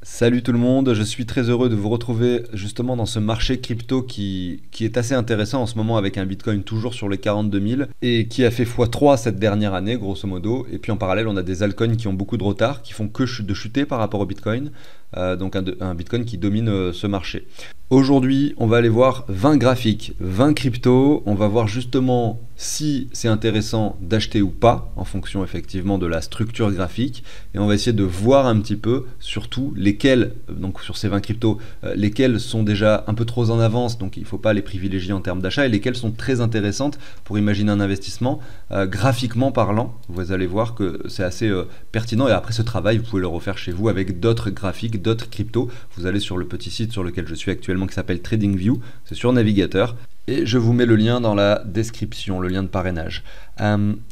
Salut tout le monde, je suis très heureux de vous retrouver justement dans ce marché crypto qui est assez intéressant en ce moment avec un Bitcoin toujours sur les 42 000 et qui a fait x3 cette dernière année grosso modo. Et puis en parallèle on a des altcoins qui ont beaucoup de retard, qui font que de chuter par rapport au Bitcoin. Donc un Bitcoin qui domine ce marché. Aujourd'hui, on va aller voir 20 graphiques, 20 cryptos. On va voir justement si c'est intéressant d'acheter ou pas, en fonction effectivement de la structure graphique. Et on va essayer de voir un petit peu, surtout, lesquels, donc sur ces 20 cryptos, lesquels sont déjà un peu trop en avance, donc il ne faut pas les privilégier en termes d'achat, et lesquels sont très intéressantes pour imaginer un investissement, graphiquement parlant. Vous allez voir que c'est assez pertinent. Et après ce travail, vous pouvez le refaire chez vous avec d'autres graphiques, d'autres cryptos. Vous allez sur le petit site sur lequel je suis actuellement qui s'appelle TradingView, c'est sur navigateur et je vous mets le lien dans la description, le lien de parrainage.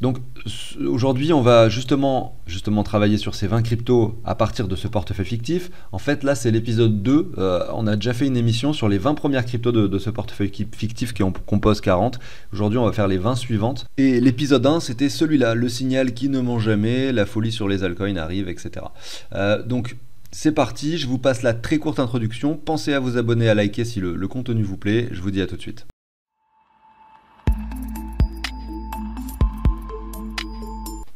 Donc aujourd'hui on va justement travailler sur ces 20 cryptos à partir de ce portefeuille fictif. En fait là c'est l'épisode 2, on a déjà fait une émission sur les 20 premières cryptos de ce portefeuille fictif qui en compose 40. Aujourd'hui on va faire les 20 suivantes. Et l'épisode 1 c'était celui-là, le signal qui ne ment jamais, la folie sur les altcoins arrive, etc. Donc c'est parti, je vous passe la très courte introduction. Pensez à vous abonner, à liker si le contenu vous plaît. Je vous dis à tout de suite.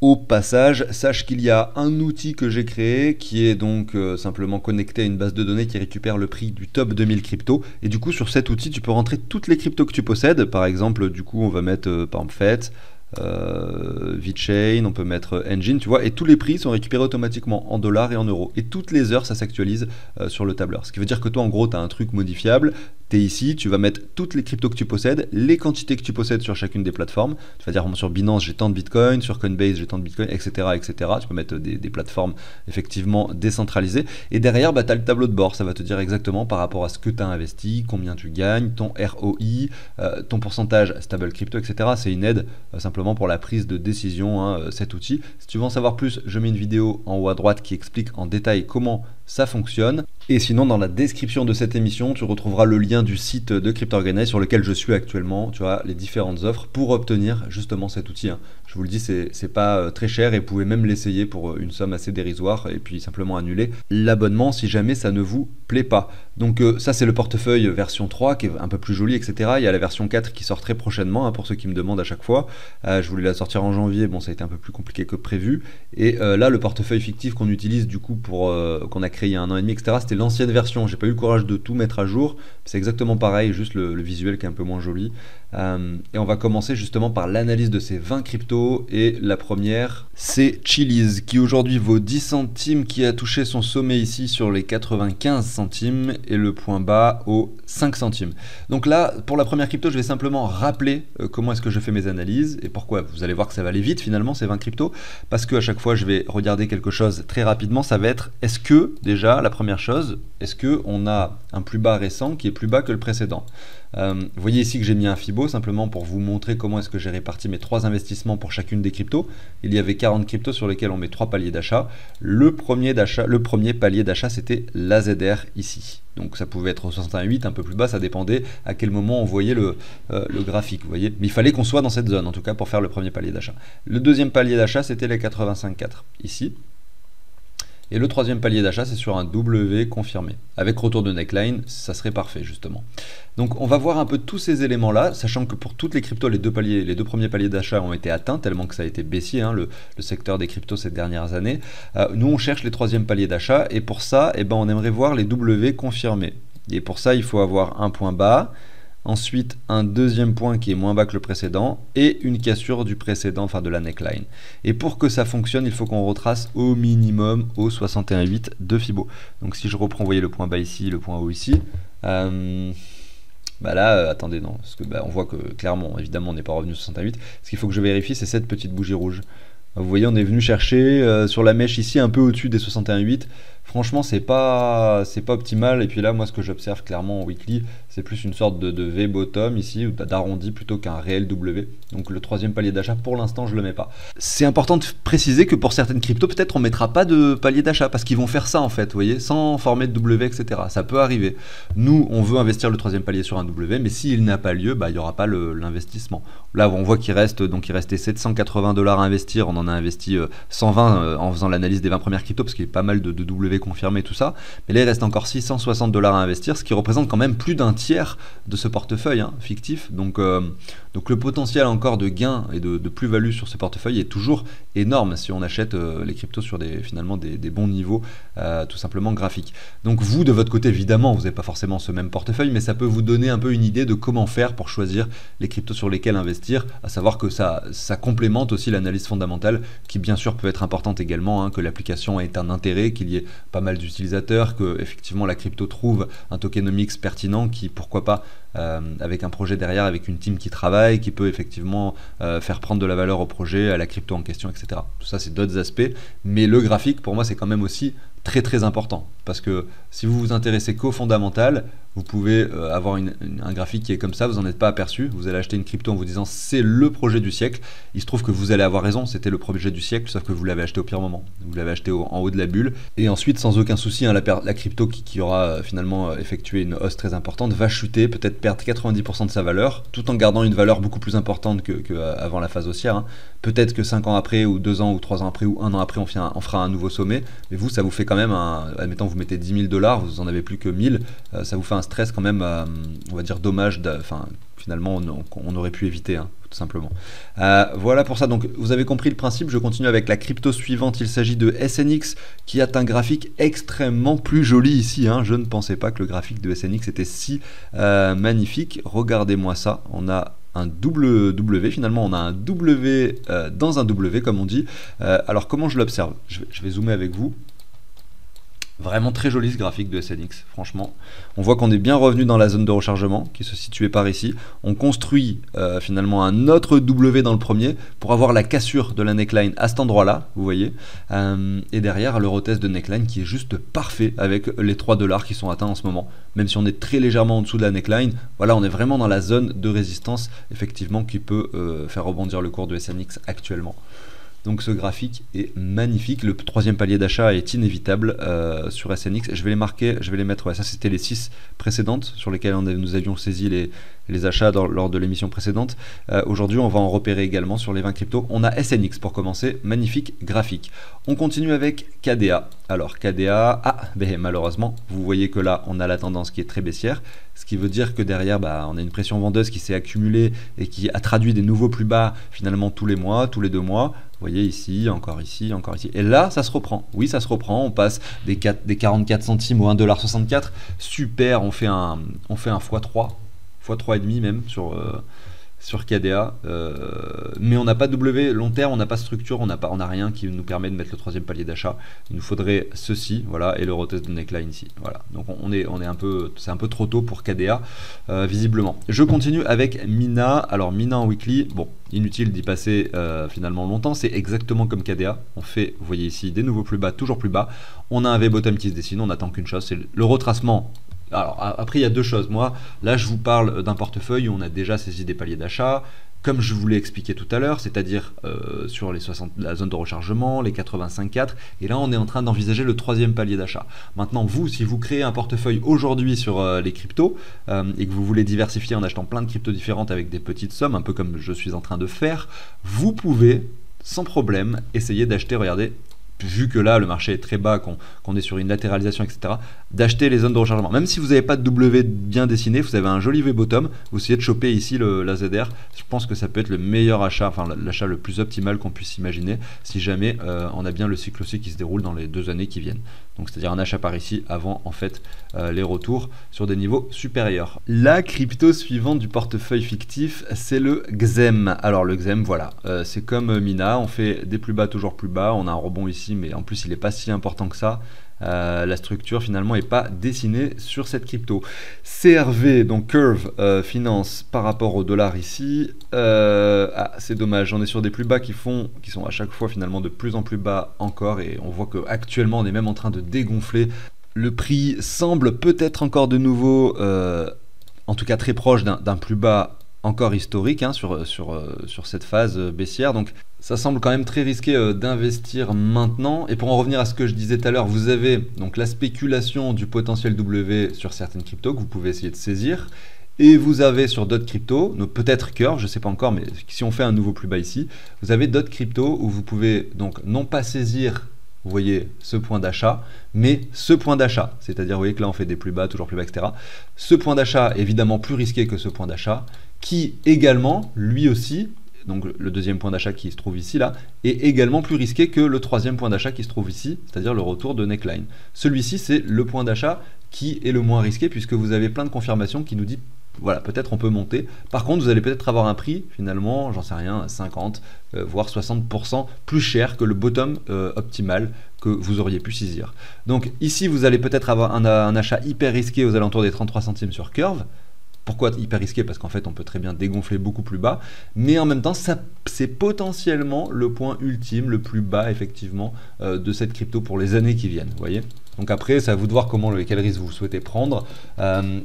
Au passage, sache qu'il y a un outil que j'ai créé qui est donc simplement connecté à une base de données qui récupère le prix du top 2000 cryptos. Et du coup, sur cet outil, tu peux rentrer toutes les cryptos que tu possèdes. Par exemple, du coup, on va mettre par exemple FET, VeChain, on peut mettre Engine, tu vois, et tous les prix sont récupérés automatiquement en dollars et en euros. Et toutes les heures, ça s'actualise sur le tableur. Ce qui veut dire que toi, en gros, tu as un truc modifiable. Tu es ici, tu vas mettre toutes les cryptos que tu possèdes, les quantités que tu possèdes sur chacune des plateformes. Tu vas dire sur Binance, j'ai tant de Bitcoin, sur Coinbase, j'ai tant de Bitcoin, etc. etc. Tu peux mettre des plateformes effectivement décentralisées. Et derrière, tu as le tableau de bord. Ça va te dire exactement par rapport à ce que tu as investi, combien tu gagnes, ton ROI, ton pourcentage stable crypto, etc. C'est une aide simplement pour la prise de décision, cet outil. Si tu veux en savoir plus, je mets une vidéo en haut à droite qui explique en détail comment ça fonctionne. Et sinon, dans la description de cette émission, tu retrouveras le lien du site de CryptoOrganize sur lequel je suis actuellement. Tu vois les différentes offres pour obtenir justement cet outil. Je vous le dis, c'est pas très cher et vous pouvez même l'essayer pour une somme assez dérisoire et puis simplement annuler l'abonnement si jamais ça ne vous plaît pas. Donc ça, c'est le portefeuille version 3 qui est un peu plus joli, etc. Il y a la version 4 qui sort très prochainement, pour ceux qui me demandent à chaque fois. Je voulais la sortir en janvier, bon ça a été un peu plus compliqué que prévu. Et là, le portefeuille fictif qu'on utilise du coup pour qu'on a créé il y a 1 an et demi, etc. C'était l'ancienne version. J'ai pas eu le courage de tout mettre à jour. C'est exactement pareil, juste le visuel qui est un peu moins joli. Et on va commencer justement par l'analyse de ces 20 cryptos. Et la première, c'est Chiliz, qui aujourd'hui vaut 10 centimes, qui a touché son sommet ici sur les 95 centimes et le point bas aux 5 centimes. Donc là, pour la première crypto, je vais simplement rappeler comment est-ce que je fais mes analyses et pourquoi. Vous allez voir que ça va aller vite finalement, ces 20 cryptos, parce qu'à chaque fois, je vais regarder quelque chose très rapidement. Ça va être, est-ce que déjà, la première chose, est-ce qu'on a un plus bas récent qui est plus bas que le précédent? Vous voyez ici que j'ai mis un Fibo simplement pour vous montrer comment est-ce que j'ai réparti mes 3 investissements pour chacune des cryptos. Il y avait 40 cryptos sur lesquels on met 3 paliers d'achat. Le premier palier d'achat, c'était l'AZR ici. Donc ça pouvait être au 68, un peu plus bas, ça dépendait à quel moment on voyait le graphique, vous voyez. Mais il fallait qu'on soit dans cette zone en tout cas pour faire le premier palier d'achat. Le deuxième palier d'achat, c'était les 85,4 ici. Et le troisième palier d'achat, c'est sur un W confirmé. Avec retour de neckline, ça serait parfait justement. Donc on va voir un peu tous ces éléments-là, sachant que pour toutes les cryptos, les deux premiers paliers d'achat ont été atteints, tellement que ça a été baissier, le secteur des cryptos ces dernières années. Nous, on cherche les troisièmes paliers d'achat, et pour ça, on aimerait voir les W confirmés. Et pour ça, il faut avoir un point bas, ensuite un deuxième point qui est moins bas que le précédent et une cassure du précédent, enfin de la neckline. Et pour que ça fonctionne, il faut qu'on retrace au minimum au 61,8 de Fibo. Donc si je reprends, vous voyez le point bas ici, le point haut ici. Là, attendez, non, parce que on voit que clairement, évidemment, on n'est pas revenu au 68. Ce qu'il faut que je vérifie, c'est cette petite bougie rouge. Vous voyez, on est venu chercher sur la mèche ici, un peu au-dessus des 61,8. Franchement, c'est pas optimal. Et puis là, moi, ce que j'observe clairement en weekly, c'est plus une sorte de V bottom ici, ou d'arrondi plutôt qu'un réel W. Donc le troisième palier d'achat, pour l'instant, je le mets pas. C'est important de préciser que pour certaines cryptos, peut-être on mettra pas de palier d'achat, parce qu'ils vont faire ça en fait, vous voyez, sans former de W, etc. Ça peut arriver. Nous, on veut investir le troisième palier sur un W, mais s'il n'a pas lieu, bah, il n'y aura pas l'investissement. Là, on voit qu'il reste, donc il restait 780 $ à investir, on en a investi 120 en faisant l'analyse des 20 premières cryptos, parce qu'il y a pas mal de W confirmés, tout ça. Mais là, il reste encore 660 $ à investir, ce qui représente quand même plus d'un tiers de ce portefeuille fictif. Donc le potentiel encore de gain et de plus-value sur ce portefeuille est toujours énorme si on achète les cryptos sur finalement des bons niveaux, tout simplement graphiques. Donc vous, de votre côté, évidemment, vous n'avez pas forcément ce même portefeuille, mais ça peut vous donner un peu une idée de comment faire pour choisir les cryptos sur lesquels investir, à savoir que ça complémente aussi l'analyse fondamentale, qui bien sûr peut être importante également, que l'application ait un intérêt, qu'il y ait pas mal d'utilisateurs, que effectivement la crypto trouve un tokenomics pertinent qui, pourquoi pas, avec un projet derrière, avec une team qui travaille, qui peut effectivement faire prendre de la valeur au projet, à la crypto en question, etc. Tout ça, c'est d'autres aspects, mais le graphique, pour moi, c'est quand même aussi très très important, parce que si vous vous intéressez qu'au fondamental, vous pouvez avoir un graphique qui est comme ça, vous n'en êtes pas aperçu, vous allez acheter une crypto en vous disant c'est le projet du siècle, il se trouve que vous allez avoir raison, c'était le projet du siècle, sauf que vous l'avez acheté au pire moment, vous l'avez acheté en haut de la bulle, et ensuite sans aucun souci, la crypto qui aura finalement effectué une hausse très importante va chuter, peut-être perdre 90% de sa valeur, tout en gardant une valeur beaucoup plus importante qu'avant la phase haussière. Peut-être que 5 ans après, ou 2 ans, ou 3 ans après, ou 1 an après, on fera un nouveau sommet, mais vous, ça vous fait quand même, admettons vous mettez 10 000 $, vous en avez plus que 1000, ça vous fait un stress quand même, on va dire dommage, finalement on aurait pu éviter, tout simplement. Voilà pour ça, donc vous avez compris le principe, je continue avec la crypto suivante, il s'agit de SNX, qui a un graphique extrêmement plus joli ici, je ne pensais pas que le graphique de SNX était si magnifique, regardez-moi ça, on a un double W, finalement on a un W dans un W comme on dit. Alors comment je l'observe, je vais zoomer avec vous. Vraiment très joli ce graphique de SNX, franchement. On voit qu'on est bien revenu dans la zone de rechargement qui se situait par ici. On construit finalement un autre W dans le premier pour avoir la cassure de la neckline à cet endroit-là, vous voyez. Et derrière, le retest de neckline qui est juste parfait avec les 3 $ qui sont atteints en ce moment. Même si on est très légèrement en dessous de la neckline, voilà, on est vraiment dans la zone de résistance, effectivement, qui peut faire rebondir le cours de SNX actuellement. Donc ce graphique est magnifique, le troisième palier d'achat est inévitable sur SNX, je vais les marquer, je vais les mettre, ça c'était les 6 précédentes sur lesquelles nous avions saisi les achats lors de l'émission précédente. Aujourd'hui on va en repérer également sur les 20 cryptos. On a SNX pour commencer, magnifique graphique. On continue avec KDA. Alors KDA, malheureusement, vous voyez que là on a la tendance qui est très baissière, ce qui veut dire que derrière on a une pression vendeuse qui s'est accumulée et qui a traduit des nouveaux plus bas finalement tous les mois, tous les 2 mois. Vous voyez ici, encore ici, encore ici. Et là, ça se reprend. Oui, ça se reprend. On passe des 44 centimes au 1,64 $. Super, on fait un x3, x3,5 même sur KDA. Mais on n'a pas W long terme, on n'a pas structure, on n'a rien qui nous permet de mettre le troisième palier d'achat. Il nous faudrait ceci, voilà, et le retest de neckline ici. Voilà. Donc c'est un peu trop tôt pour KDA, visiblement. Je continue avec Mina. Alors Mina en weekly, bon, inutile d'y passer finalement longtemps, c'est exactement comme KDA. On fait, vous voyez ici, des nouveaux plus bas, toujours plus bas. On a un V-bottom qui se dessine, on attend qu'une chose, c'est le retracement. Alors après il y a deux choses, moi là je vous parle d'un portefeuille où on a déjà saisi des paliers d'achat, comme je vous l'ai expliqué tout à l'heure, c'est-à-dire sur les 60, la zone de rechargement, les 85,4, et là on est en train d'envisager le troisième palier d'achat. Maintenant vous, si vous créez un portefeuille aujourd'hui sur les cryptos, et que vous voulez diversifier en achetant plein de cryptos différentes avec des petites sommes, un peu comme je suis en train de faire, vous pouvez sans problème essayer d'acheter, regardez, vu que là le marché est très bas, qu'on est sur une latéralisation, etc., d'acheter les zones de rechargement. Même si vous n'avez pas de W bien dessiné, vous avez un joli V-bottom, vous essayez de choper ici la ZR, je pense que ça peut être le meilleur achat, enfin l'achat le plus optimal qu'on puisse imaginer, si jamais on a bien le cycle aussi qui se déroule dans les 2 années qui viennent. Donc c'est-à-dire un achat par ici avant en fait les retours sur des niveaux supérieurs. La crypto suivante du portefeuille fictif, c'est le XEM. Alors le XEM, voilà, c'est comme Mina, on fait des plus bas toujours plus bas, on a un rebond ici, mais en plus il n'est pas si important que ça. La structure finalement n'est pas dessinée sur cette crypto. CRV, donc Curve Finance par rapport au dollar ici, c'est dommage, on est sur des plus bas qui sont à chaque fois finalement de plus en plus bas encore, et on voit qu'actuellement on est même en train de dégonfler. Le prix semble peut-être encore de nouveau en tout cas très proche d'un plus bas encore historique hein, sur cette phase baissière. Donc ça semble quand même très risqué d'investir maintenant. Et pour en revenir à ce que je disais tout à l'heure, vous avez donc la spéculation du potentiel W sur certaines cryptos que vous pouvez essayer de saisir. Et vous avez sur d'autres cryptos, peut-être Curve, je ne sais pas encore, mais si on fait un nouveau plus bas ici, vous avez d'autres cryptos où vous pouvez donc non pas saisir, vous voyez, ce point d'achat, mais ce point d'achat. C'est-à-dire, vous voyez que là on fait des plus bas, toujours plus bas, etc. Ce point d'achat, évidemment plus risqué que ce point d'achat, qui également, lui aussi, donc le deuxième point d'achat qui se trouve ici, là, est également plus risqué que le troisième point d'achat qui se trouve ici, c'est-à-dire le retour de neckline. Celui-ci, c'est le point d'achat qui est le moins risqué, puisque vous avez plein de confirmations qui nous dit voilà, peut-être on peut monter. Par contre, vous allez peut-être avoir un prix, finalement, j'en sais rien, 50, voire 60% plus cher que le bottom optimal que vous auriez pu saisir. Donc ici, vous allez peut-être avoir un achat hyper risqué aux alentours des 33 centimes sur Curve. Pourquoi hyper risqué? Parce qu'en fait, on peut très bien dégonfler beaucoup plus bas. Mais en même temps, c'est potentiellement le point ultime, le plus bas, effectivement, de cette crypto pour les années qui viennent. Vous voyez? Donc après, c'est à vous de voir quel risque vous souhaitez prendre.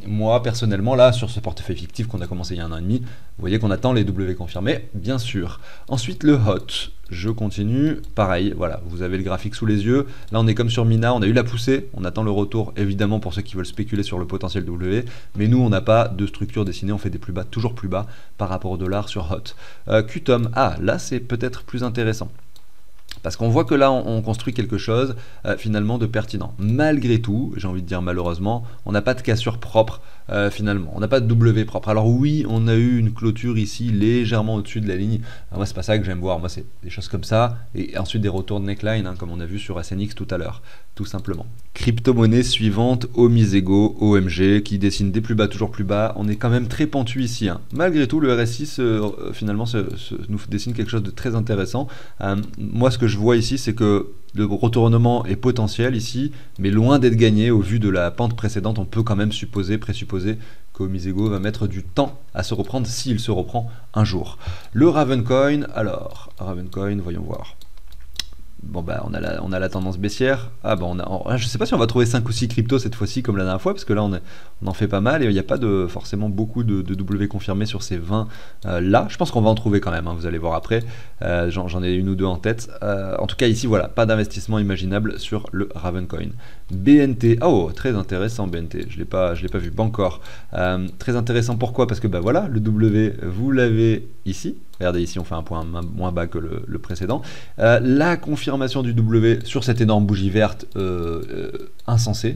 Moi, personnellement, là, sur ce portefeuille fictif qu'on a commencé il y a 1 an et demi, vous voyez qu'on attend les W confirmés, bien sûr. Ensuite, le hot. Je continue. Pareil, voilà, vous avez le graphique sous les yeux. Là, on est comme sur Mina, on a eu la poussée. On attend le retour, évidemment, pour ceux qui veulent spéculer sur le potentiel W. Mais nous, on n'a pas de structure dessinée. On fait des plus bas, toujours plus bas par rapport au dollar sur hot. QTOM, là, c'est peut-être plus intéressant. Parce qu'on voit que là, on construit quelque chose finalement de pertinent. Malgré tout, j'ai envie de dire malheureusement, on n'a pas de cassure propre finalement. On n'a pas de W propre. Alors oui, on a eu une clôture ici légèrement au-dessus de la ligne. Alors moi, c'est pas ça que j'aime voir. Moi, c'est des choses comme ça. Et ensuite des retours de neckline, hein, comme on a vu sur SNX tout à l'heure. Tout simplement. Crypto-monnaie suivante, Omisego, OMG, qui dessine des plus bas, toujours plus bas. On est quand même très pentu ici. Hein. Malgré tout, le RSI finalement nous dessine quelque chose de très intéressant. Moi, ce que je vois ici, c'est que le retournement est potentiel ici, mais loin d'être gagné au vu de la pente précédente. On peut quand même présupposer qu'Omisego va mettre du temps à se reprendre s'il se reprend un jour. Le Ravencoin, alors, Ravencoin, voyons voir. Bon bah on a la tendance baissière. Ah bah je sais pas si on va trouver 5 ou 6 cryptos cette fois-ci comme la dernière fois, parce que là on en fait pas mal et il n'y a pas forcément beaucoup de W confirmés sur ces 20 là. Je pense qu'on va en trouver quand même, hein, vous allez voir après. J'en ai une ou deux en tête. En tout cas ici voilà, pas d'investissement imaginable sur le Ravencoin. BNT, oh très intéressant BNT, je l'ai pas vu, Bancor. Très intéressant, pourquoi? Parce que bah voilà, le W vous l'avez ici. Regardez ici, on fait un point moins bas que le précédent. La confirmation du W sur cette énorme bougie verte, insensé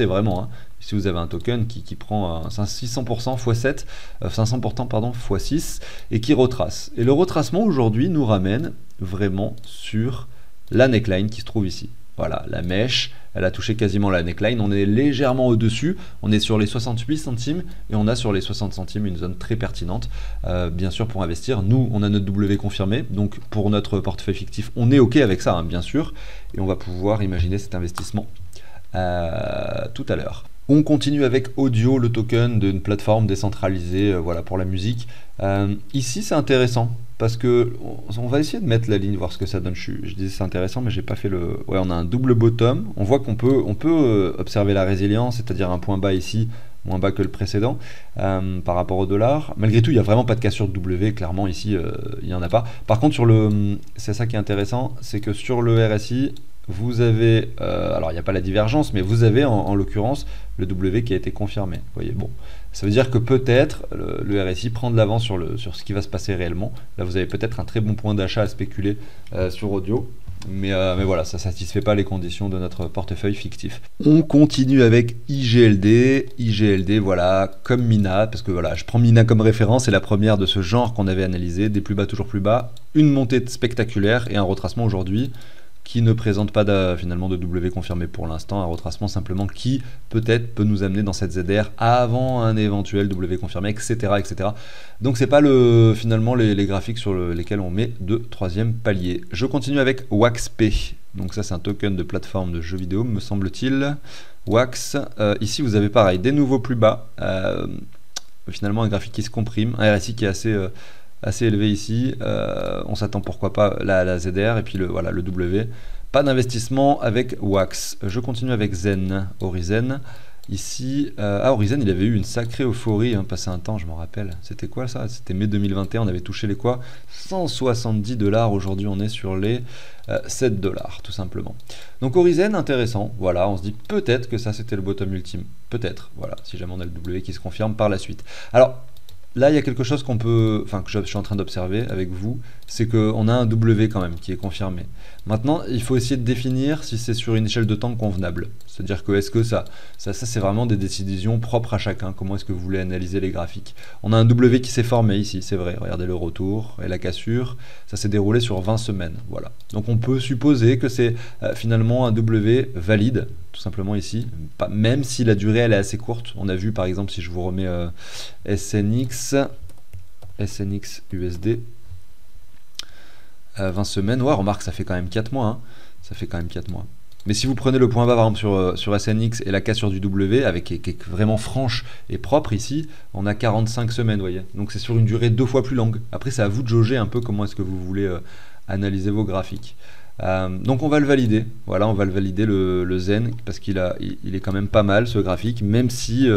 vraiment. Hein. Si vous avez un token qui prend 600% x 7, 500% pardon, x 6, et qui retrace. Et le retracement aujourd'hui nous ramène vraiment sur la neckline qui se trouve ici. Voilà, la mèche, elle a touché quasiment la neckline, on est légèrement au-dessus, on est sur les 68 centimes et on a sur les 60 centimes une zone très pertinente, bien sûr pour investir. Nous, on a notre W confirmé, donc pour notre portefeuille fictif, on est OK avec ça, hein, bien sûr, et on va pouvoir imaginer cet investissement tout à l'heure. On continue avec Audio, le token d'une plateforme décentralisée voilà, pour la musique. Ici, c'est intéressant. Parce que on va essayer de mettre la ligne, voir ce que ça donne. Je disais c'est intéressant, mais j'ai pas fait le. Ouais, on a un double bottom. On voit qu'on peut observer la résilience, c'est-à-dire un point bas ici, moins bas que le précédent, par rapport au dollar. Malgré tout, il n'y a vraiment pas de cassure de W. Clairement, ici, il n'y en a pas. Par contre, c'est ça qui est intéressant, c'est que sur le RSI, vous avez, alors il n'y a pas la divergence, mais vous avez en l'occurrence le W qui a été confirmé. Vous voyez, bon, ça veut dire que peut-être le RSI prend de l'avance sur ce qui va se passer réellement. Là, vous avez peut-être un très bon point d'achat à spéculer sur Audio. Mais voilà, ça ne satisfait pas les conditions de notre portefeuille fictif. On continue avec IGLD. IGLD, voilà, comme Mina, parce que voilà, je prends Mina comme référence, c'est la première de ce genre qu'on avait analysé, des plus bas, toujours plus bas, une montée spectaculaire et un retracement aujourd'hui qui ne présente pas finalement de W confirmé pour l'instant, un retracement simplement qui peut-être peut nous amener dans cette ZR avant un éventuel W confirmé, etc. etc. Donc c'est pas finalement les graphiques sur lesquels on met de troisième palier. Je continue avec WaxP. Donc ça c'est un token de plateforme de jeux vidéo me semble-t-il. Wax, ici vous avez pareil, des nouveaux plus bas, finalement un graphique qui se comprime, un RSI qui est assez élevé ici, on s'attend pourquoi pas la ZR et puis le W. Pas d'investissement avec Wax. Je continue avec Zen, Horizen. Ici, Horizon, il avait eu une sacrée euphorie, hein, passé un temps, je m'en rappelle. C'était quoi ça? C'était mai 2021, on avait touché les quoi? 170 $. Aujourd'hui, on est sur les 7 $, tout simplement. Donc Horizon, intéressant. Voilà, on se dit peut-être que ça, c'était le bottom ultime. Peut-être, voilà, si jamais on a le W qui se confirme par la suite. Alors, là, il y a quelque chose qu'on peut, enfin que je suis en train d'observer avec vous, c'est qu'on a un W quand même qui est confirmé. Maintenant, il faut essayer de définir si c'est sur une échelle de temps convenable. C'est-à-dire que est-ce que ça c'est vraiment des décisions propres à chacun. Comment est-ce que vous voulez analyser les graphiques? On a un W qui s'est formé ici, c'est vrai. Regardez le retour et la cassure. Ça s'est déroulé sur 20 semaines. Voilà. Donc on peut supposer que c'est finalement un W valide, tout simplement ici. Même si la durée elle est assez courte. On a vu par exemple, si je vous remets SNX USD 20 semaines, ouais, remarque, ça fait quand même 4 mois, hein. Ça fait quand même 4 mois. Mais si vous prenez le point bas, par exemple, sur SNX et la cassure du W, qui est vraiment franche et propre ici, on a 45 semaines, vous voyez. Donc c'est sur une durée 2 fois plus longue. Après, c'est à vous de jauger un peu comment est-ce que vous voulez analyser vos graphiques. Donc on va le valider, voilà, on va le valider le Zen, parce qu'il est quand même pas mal ce graphique, même si...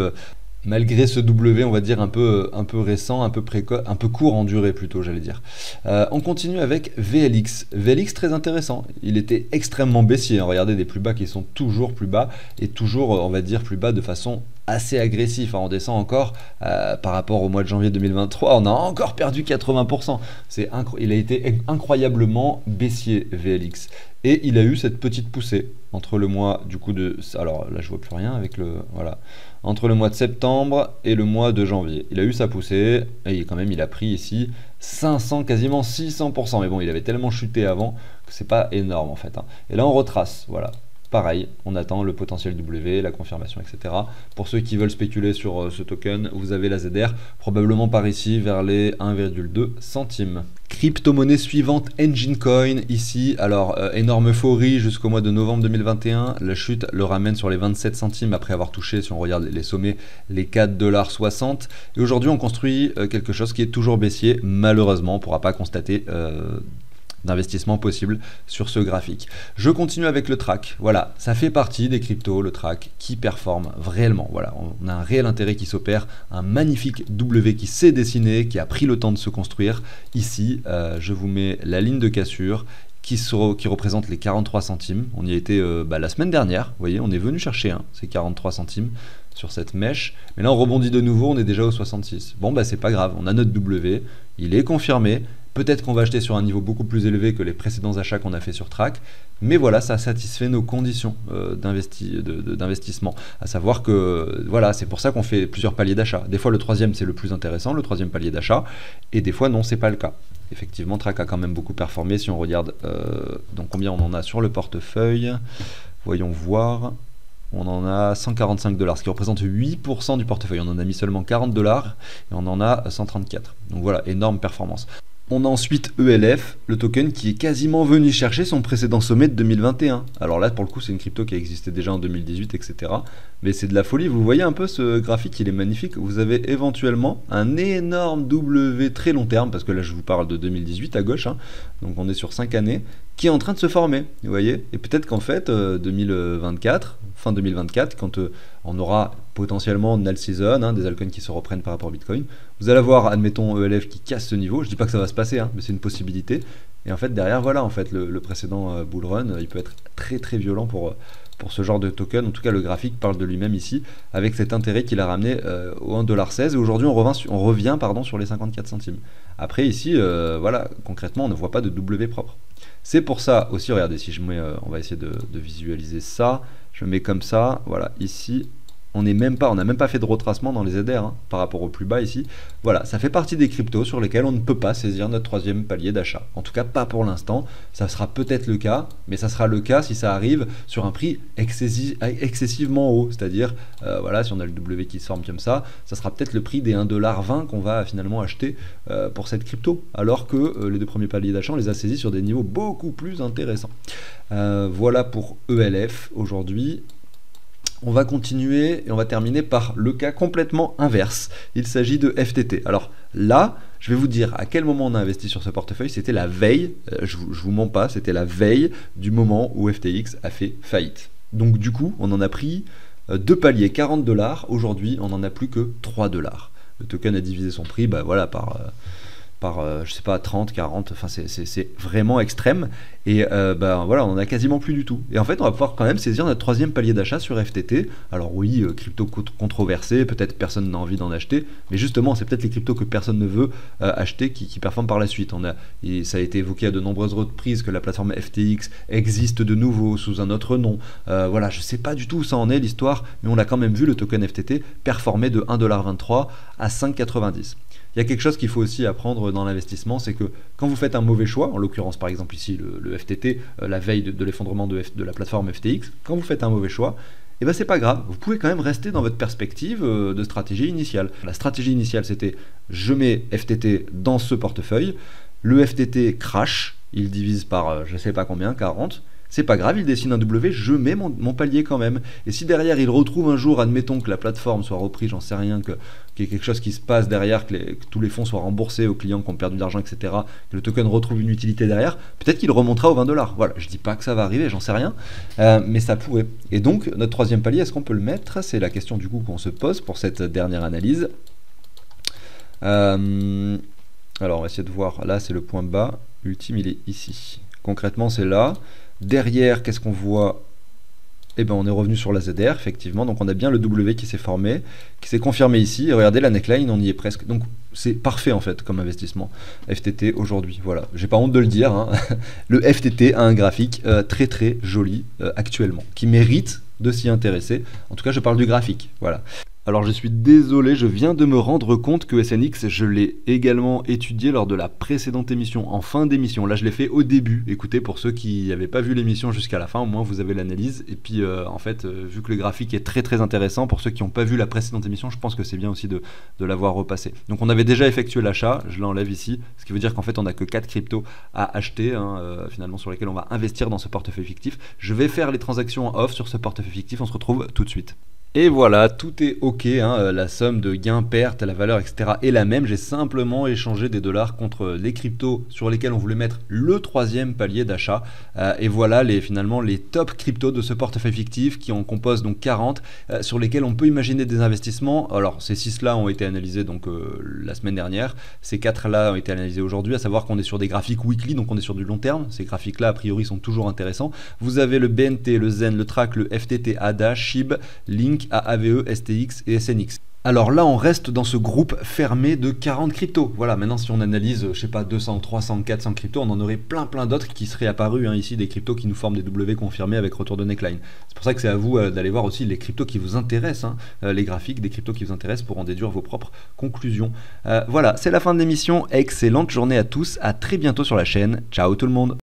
malgré ce W, on va dire un peu récent, un peu précoce, un peu court en durée plutôt, j'allais dire. On continue avec VLX. VLX très intéressant. Il était extrêmement baissier, hein. Regardez des plus bas qui sont toujours plus bas et toujours, on va dire, plus bas de façon assez agressive, hein. On descend encore par rapport au mois de janvier 2023, on a encore perdu 80%. Il a été incroyablement baissier VLX. Et il a eu cette petite poussée entre le mois du coup de... Alors là je vois plus rien avec le... Voilà. Entre le mois de septembre et le mois de janvier. Il a eu sa poussée et quand même il a pris ici 500, quasiment 600%. Mais bon, il avait tellement chuté avant que c'est pas énorme en fait, hein. Et là on retrace, voilà. Pareil, on attend le potentiel W, la confirmation, etc. Pour ceux qui veulent spéculer sur ce token, vous avez la ZR, probablement par ici vers les 1,2 centimes. Crypto-monnaie suivante, Engine Coin, ici, alors énorme euphorie jusqu'au mois de novembre 2021, la chute le ramène sur les 27 centimes après avoir touché, si on regarde les sommets, les 4,60 $. Et aujourd'hui on construit quelque chose qui est toujours baissier, malheureusement on ne pourra pas constater d'investissement possible sur ce graphique. Je continue avec le track. Voilà, ça fait partie des cryptos, le track, qui performe réellement. Voilà, on a un réel intérêt qui s'opère, un magnifique W qui s'est dessiné, qui a pris le temps de se construire. Ici, je vous mets la ligne de cassure qui représente les 43 centimes. On y a été la semaine dernière, vous voyez, on est venu chercher ces 43 centimes sur cette mèche, mais là on rebondit de nouveau, on est déjà au 66. Bon c'est pas grave, on a notre W, il est confirmé. Peut-être qu'on va acheter sur un niveau beaucoup plus élevé que les précédents achats qu'on a fait sur Track, mais voilà, ça satisfait nos conditions d'investissement. À savoir que voilà, c'est pour ça qu'on fait plusieurs paliers d'achat. Des fois, le troisième c'est le plus intéressant, le troisième palier d'achat, et des fois non, c'est pas le cas. Effectivement, Track a quand même beaucoup performé. Si on regarde donc combien on en a sur le portefeuille, voyons voir. On en a 145 $, ce qui représente 8% du portefeuille. On en a mis seulement 40 $ et on en a 134. Donc voilà, énorme performance. On a ensuite ELF, le token qui est quasiment venu chercher son précédent sommet de 2021. Alors là, pour le coup, c'est une crypto qui existait déjà en 2018, etc. Mais c'est de la folie. Vous voyez un peu ce graphique, il est magnifique. Vous avez éventuellement un énorme W très long terme, parce que là, je vous parle de 2018 à gauche, hein. Donc on est sur 5 années, qui est en train de se former, vous voyez. Et peut-être qu'en fait, 2024, fin 2024, quand on aura potentiellement null season, hein, des altcoins qui se reprennent par rapport au Bitcoin, vous allez avoir, admettons, ELF qui casse ce niveau. Je dis pas que ça va se passer, hein, mais c'est une possibilité. Et en fait, derrière, voilà, en fait, le précédent bull run, il peut être très très violent pour ce genre de token. En tout cas, le graphique parle de lui-même ici, avec cet intérêt qu'il a ramené au 1,16 $. Et aujourd'hui, on revient sur les 54 centimes. Après, ici, voilà, concrètement, on ne voit pas de W propre. C'est pour ça aussi, regardez, si je mets, on va essayer de visualiser ça. Je mets comme ça, voilà, ici. On n'a même pas fait de retracement dans les ZR, hein, par rapport au plus bas ici. Voilà, ça fait partie des cryptos sur lesquels on ne peut pas saisir notre troisième palier d'achat. En tout cas, pas pour l'instant. Ça sera peut-être le cas, mais ça sera le cas si ça arrive sur un prix excessivement haut. C'est-à-dire, voilà, si on a le W qui se forme comme ça sera peut-être le prix des 1,20 $ qu'on va finalement acheter pour cette crypto. Alors que les deux premiers paliers d'achat, on les a saisis sur des niveaux beaucoup plus intéressants. Voilà pour ELF aujourd'hui. On va continuer et on va terminer par le cas complètement inverse. Il s'agit de FTT. Alors là, je vais vous dire à quel moment on a investi sur ce portefeuille. C'était la veille, je vous mens pas, c'était la veille du moment où FTX a fait faillite. Donc du coup, on en a pris 2 paliers 40 $, aujourd'hui on n'en a plus que 3 $. Le token a divisé son prix voilà, par je sais pas, 30, 40, enfin c'est vraiment extrême, et voilà, on en a quasiment plus du tout. Et en fait, on va pouvoir quand même saisir notre troisième palier d'achat sur FTT. Alors oui, crypto controversé, peut-être personne n'a envie d'en acheter, mais justement, c'est peut-être les cryptos que personne ne veut acheter qui performent par la suite. Et ça a été évoqué à de nombreuses reprises que la plateforme FTX existe de nouveau sous un autre nom. Voilà, je sais pas du tout où ça en est l'histoire, mais on a quand même vu le token FTT performer de 1,23 $ à 5,90 $. Il y a quelque chose qu'il faut aussi apprendre dans l'investissement, c'est que quand vous faites un mauvais choix, en l'occurrence par exemple ici le FTT, la veille de l'effondrement de la plateforme FTX, quand vous faites un mauvais choix, et ben c'est pas grave, vous pouvez quand même rester dans votre perspective de stratégie initiale. La stratégie initiale c'était je mets FTT dans ce portefeuille, le FTT crash, il divise par je sais pas combien, 40. C'est pas grave, il dessine un W, je mets mon palier quand même. Et si derrière il retrouve un jour, admettons que la plateforme soit reprise, j'en sais rien, qu'il y ait quelque chose qui se passe derrière, que tous les fonds soient remboursés aux clients qui ont perdu de l'argent, etc., que le token retrouve une utilité derrière, peut-être qu'il remontera aux 20 $. Voilà, je dis pas que ça va arriver, j'en sais rien, mais ça pourrait. Et donc, notre troisième palier, est-ce qu'on peut le mettre? C'est la question du coup qu'on se pose pour cette dernière analyse. Alors, on va essayer de voir. Là, c'est le point bas. Ultime, il est ici. Concrètement, c'est là. Derrière, qu'est-ce qu'on voit? Eh ben, on est revenu sur la ZR, effectivement. Donc, on a bien le W qui s'est formé, qui s'est confirmé ici. Et regardez, la neckline, on y est presque. Donc, c'est parfait, en fait, comme investissement. FTT aujourd'hui, voilà. J'ai pas honte de le dire, hein. Le FTT a un graphique très, très joli actuellement, qui mérite de s'y intéresser. En tout cas, je parle du graphique, voilà. Alors je suis désolé, je viens de me rendre compte que SNX, je l'ai également étudié lors de la précédente émission, en fin d'émission. Là je l'ai fait au début, écoutez, pour ceux qui n'avaient pas vu l'émission jusqu'à la fin, au moins vous avez l'analyse. Et puis en fait, vu que le graphique est très très intéressant, pour ceux qui n'ont pas vu la précédente émission, je pense que c'est bien aussi de l'avoir repassé. Donc on avait déjà effectué l'achat, je l'enlève ici, ce qui veut dire qu'en fait on n'a que 4 cryptos à acheter, finalement sur lesquels on va investir dans ce portefeuille fictif. Je vais faire les transactions en off sur ce portefeuille fictif, on se retrouve tout de suite. Et voilà, tout est ok, la somme de gains, pertes, la valeur, etc. est la même. J'ai simplement échangé des dollars contre les cryptos sur lesquels on voulait mettre le troisième palier d'achat. Et voilà finalement les top cryptos de ce portefeuille fictif qui en composent donc 40, sur lesquels on peut imaginer des investissements. Alors ces 6-là ont été analysés donc la semaine dernière, ces 4-là ont été analysés aujourd'hui, à savoir qu'on est sur des graphiques weekly, donc on est sur du long terme. Ces graphiques-là, a priori, sont toujours intéressants. Vous avez le BNT, le Zen, le TRAC, le FTT, ADA, SHIB, Link, AAVE, STX et SNX. Alors là, on reste dans ce groupe fermé de 40 cryptos. Voilà, maintenant si on analyse, je sais pas, 200, 300, 400 cryptos, on en aurait plein d'autres qui seraient apparus ici, des cryptos qui nous forment des W confirmés avec retour de neckline. C'est pour ça que c'est à vous d'aller voir aussi les cryptos qui vous intéressent, les graphiques des cryptos qui vous intéressent pour en déduire vos propres conclusions. Voilà, c'est la fin de l'émission. Excellente journée à tous, à très bientôt sur la chaîne. Ciao tout le monde.